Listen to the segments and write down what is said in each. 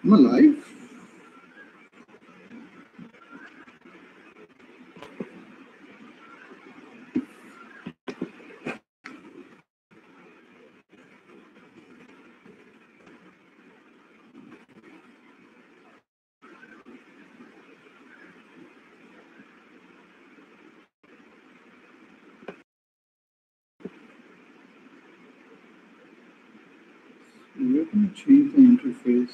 I'm alive. We're going to change the interface.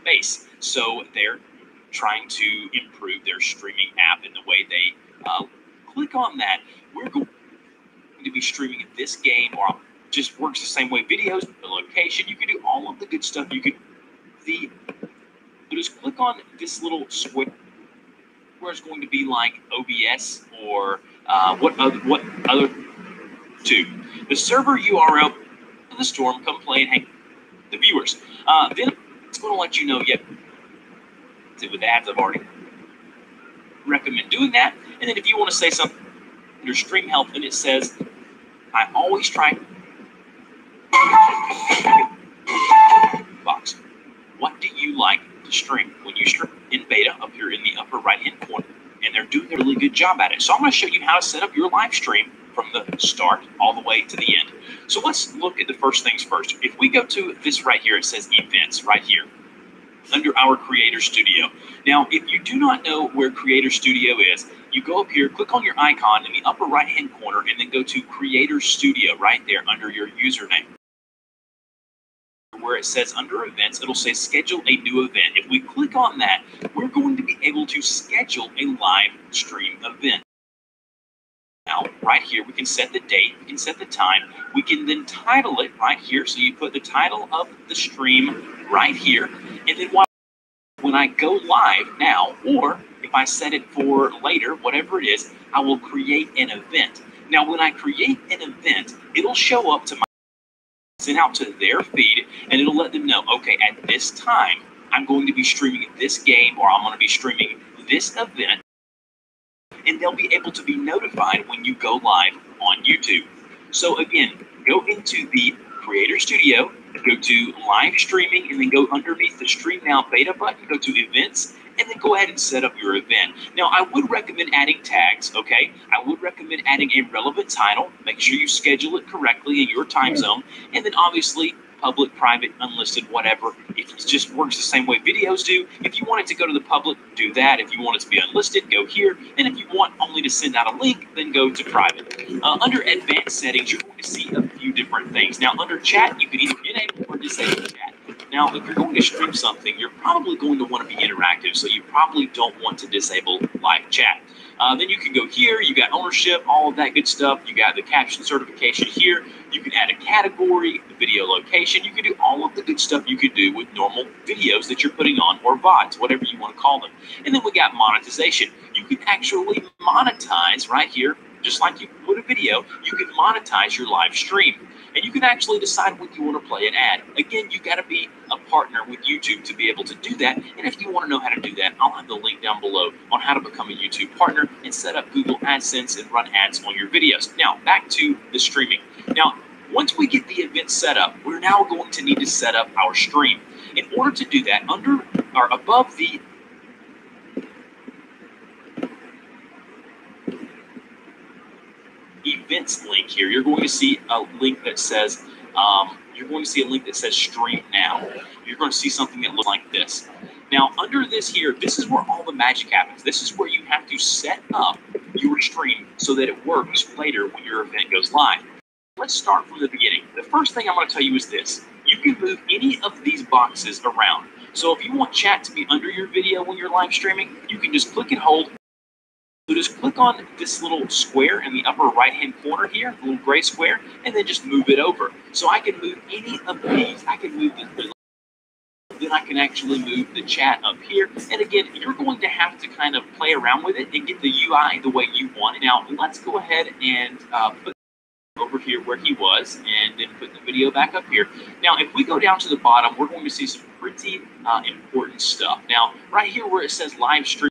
Base. So they're trying to improve their streaming app in the way they click on that. We're going to be streaming this game, or just works the same way. Videos, the location, you can do all of the good stuff. You can just click on this little switch where it's going to be like OBS or what other two. The server URL of the storm. Come play and hang the viewers. Then it's going to let you know. Yet with ads, I've already recommend doing that. And then if you want to say something under stream help, and it says, I always try box. What do you like to stream? When you stream in beta up here in the upper right hand corner, and they're doing a really good job at it. So I'm going to show you how to set up your live stream from the start all the way to the end. So let's look at the first things first. If we go to this right here, it says events right here under our Creator Studio. Now, if you do not know where Creator Studio is, you go up here, click on your icon in the upper right hand corner, and then go to Creator Studio right there under your username. Where it says under events, it'll say schedule a new event. If we click on that, we're going to be able to schedule a live stream event. Now, right here, we can set the date, we can set the time, we can then title it right here. So you put the title of the stream right here, and then when I go live now, or if I set it for later, whatever it is, I will create an event. Now, when I create an event, it'll show up to my send out to their feed, and it'll let them know, okay, at this time, I'm going to be streaming this game, or I'm going to be streaming this event, and they'll be able to be notified when you go live on YouTube. So again, go into the Creator Studio, go to live streaming, and then go underneath the Stream Now beta button, go to events, and then go ahead and set up your event. Now, I would recommend adding tags, okay? I would recommend adding a relevant title. Make sure you schedule it correctly in your time zone. And then obviously, public, private, unlisted, whatever. If it just works the same way videos do. If you want it to go to the public, do that. If you want it to be unlisted, go here. And if you want only to send out a link, then go to private. Under advanced settings, you're going to see a few different things. Now, under chat, you can either enable or disable chat. Now, if you're going to stream something, you're probably going to want to be interactive, so you probably don't want to disable live chat. Then you can go here, you got ownership, all of that good stuff. You got the caption certification here. You can add a category, the video location. You can do all of the good stuff you could do with normal videos that you're putting on, or VODs, whatever you want to call them. And then we got monetization. You can actually monetize right here, just like you would a video. You can monetize your live stream. And you can actually decide when you want to play an ad. Again, you got to be a partner with YouTube to be able to do that. And if you want to know how to do that, I'll have the link down below on how to become a YouTube partner and set up Google AdSense and run ads on your videos. Now, back to the streaming. Now, once we get the event set up, we're now going to need to set up our stream. In order to do that, under or above the events link here, you're going to see a link that says stream now. You're going to see something that looks like this. Now, under this here, this is where all the magic happens. This is where you have to set up your stream so that it works later when your event goes live. Let's start from the beginning. The first thing I'm going to tell you is this. You can move any of these boxes around. So if you want chat to be under your video when you're live streaming, you can just click and hold. So just click on this little square in the upper right-hand corner here, the little gray square, and then just move it over. So I can move any of these. I can move this. Then I can actually move the chat up here. And again, you're going to have to kind of play around with it and get the UI the way you want it. Now, let's go ahead and put over here where he was, and then put the video back up here. Now, if we go down to the bottom, we're going to see some pretty important stuff. Now, right here where it says live stream,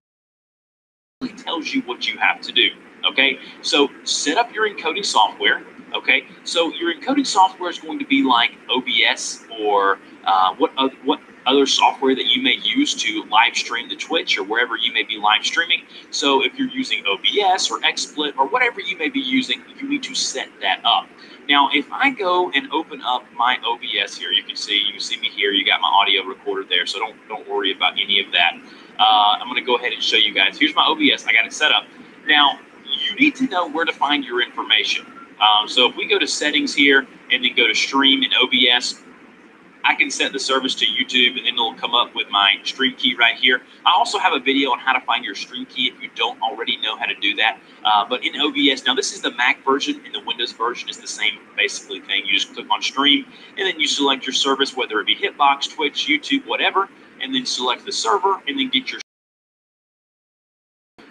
tells you what you have to do. Okay, so set up your encoding software. Okay, so your encoding software is going to be like OBS or what other software that you may use to live stream to Twitch or wherever you may be live streaming. So if you're using OBS or XSplit or whatever you may be using, you need to set that up. Now, if I go and open up my OBS here, you can see me here. You got my audio recorder there, so don't worry about any of that. I'm going to go ahead and show you guys. Here's my OBS. I got it set up. Now, you need to know where to find your information. So if we go to settings here and then go to stream in OBS, I can set the service to YouTube, and then it'll come up with my stream key right here. I also have a video on how to find your stream key if you don't already know how to do that. But in OBS, now this is the Mac version, and the Windows version is the same basically thing. You just click on stream, and then you select your service, whether it be Hitbox, Twitch, YouTube, whatever, and then select the server, and then get your.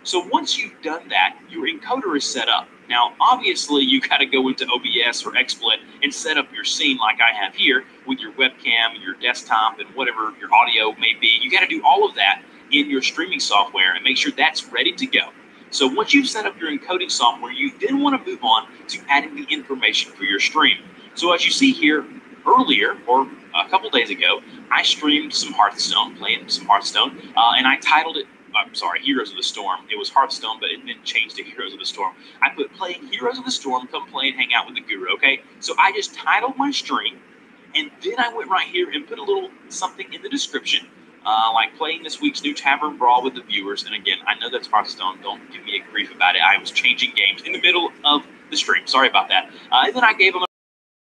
So once you've done that, your encoder is set up. Now, obviously, you got to go into OBS or XSplit and set up your scene like I have here with your webcam, your desktop, and whatever your audio may be. You got to do all of that. in your streaming software and make sure that's ready to go. So once you've set up your encoding software, you then want to move on to adding the information for your stream. So as you see here, earlier, or a couple days ago, I streamed some Hearthstone, playing some Hearthstone, and I titled it, I'm sorry, Heroes of the Storm. It was Hearthstone, but it then changed to Heroes of the Storm. I put playing Heroes of the Storm, come play and hang out with the guru, okay? So I just titled my stream, and then I went right here and put a little something in the description, like playing this week's new Tavern Brawl with the viewers. And again, I know that's Hearthstone. Don't give me a grief about it. I was changing games in the middle of the stream. Sorry about that. And then I gave them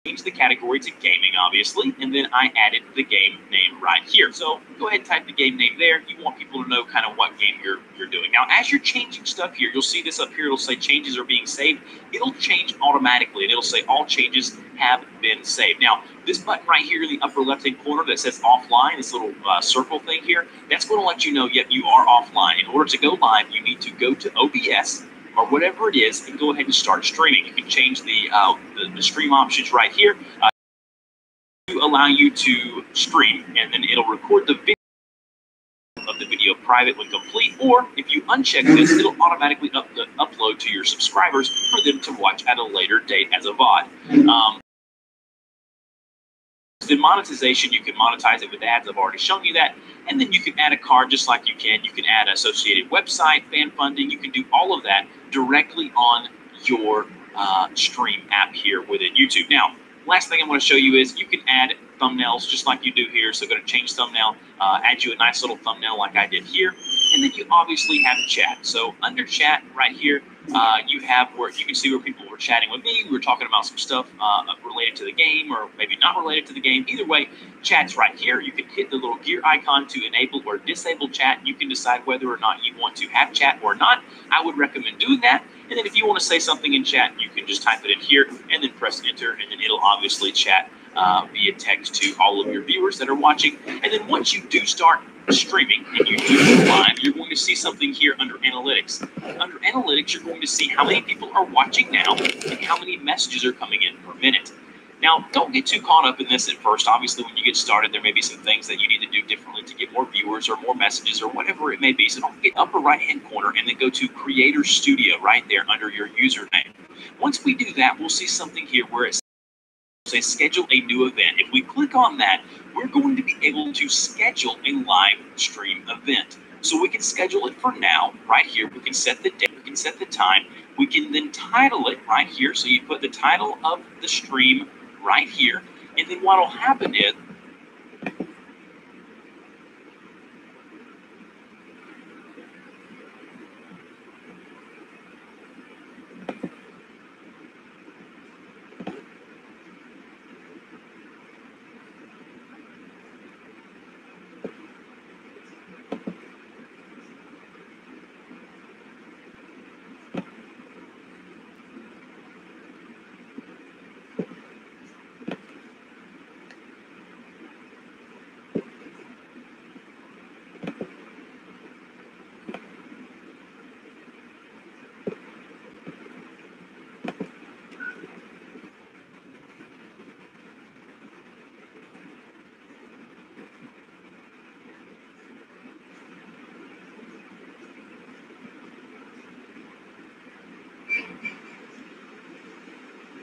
changed the category to gaming, obviously, and then I added the game name right here. So go ahead and type the game name there. You want people to know kind of what game you're doing. Now, as you're changing stuff here, you'll see this up here. It'll say changes are being saved. It'll change automatically, and it'll say all changes have been saved. Now, this button right here in the upper left-hand corner that says offline, this little circle thing here, that's going to let you know, yep, you are offline. In order to go live, you need to go to OBS or whatever it is, and go ahead and start streaming. You can change the stream options right here to allow you to stream, and then it'll record the video of the video private when complete, or if you uncheck this, it'll automatically upload to your subscribers for them to watch at a later date as a VOD. The monetization, you can monetize it with ads. I've already shown you that. And then you can add a card just like you can. You can add associated website, fan funding. You can do all of that directly on your stream app here within YouTube. Now, last thing I want to show you is you can add thumbnails just like you do here. So go to change thumbnail, add you a nice little thumbnail like I did here. And then you obviously have chat. So under chat right here, you have where you can see where people were chatting with me. We were talking about some stuff related to the game or maybe not related to the game. Either way, chat's right here. You can hit the little gear icon to enable or disable chat. You can decide whether or not you want to have chat or not. I would recommend doing that. And then if you want to say something in chat, you can just type it in here and then press enter, and then it'll obviously chat via text to all of your viewers that are watching. And then once you do start streaming and you do go live, you're going to see something here under analytics. Under analytics, you're going to see how many people are watching now and how many messages are coming in per minute. Now, don't get too caught up in this at first. Obviously, when you get started, there may be some things that you need to do differently to get more viewers or more messages or whatever it may be. So don't get upper right-hand corner and then go to Creator Studio right there under your username. Once we do that, we'll see something here where it says schedule a new event. If we click on that, we're going to be able to schedule a live stream event. So we can schedule it for now, right here. We can set the date, we can set the time. We can then title it right here. So you put the title of the stream right here. And then what will happen is,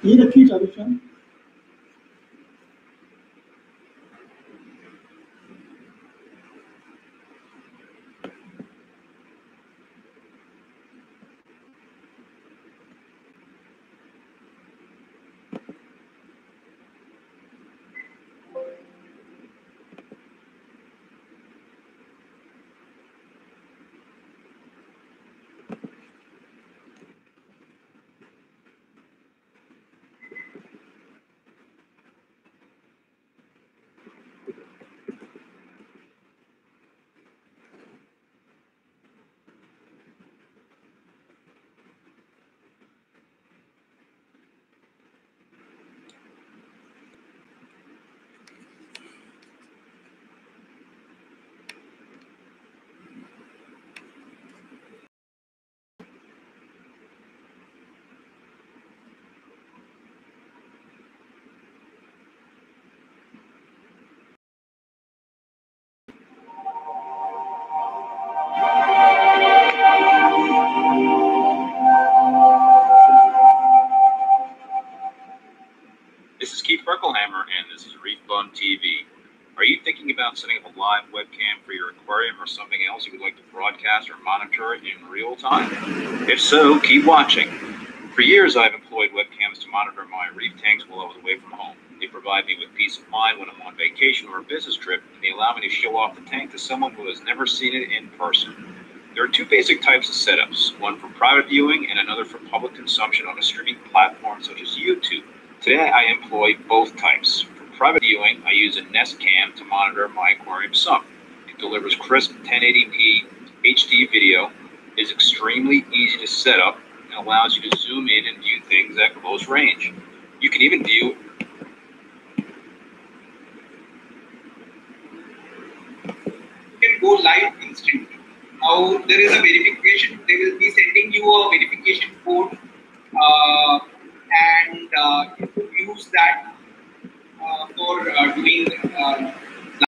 ये रखिए चालू चाल Fun TV. Are you thinking about setting up a live webcam for your aquarium or something else you would like to broadcast or monitor in real time? If so, keep watching. For years, I've employed webcams to monitor my reef tanks while I was away from home. They provide me with peace of mind when I'm on vacation or a business trip, and they allow me to show off the tank to someone who has never seen it in person. There are two basic types of setups, one for private viewing and another for public consumption on a streaming platform such as YouTube. Today, I employ both types. For private viewing, I use a Nest Cam to monitor my aquarium sump. It delivers crisp 1080p HD video, is extremely easy to set up, and allows you to zoom in and view things at close range. You can even view can go live instantly. Now there is a verification. They will be sending you a verification code, and you could use that for doing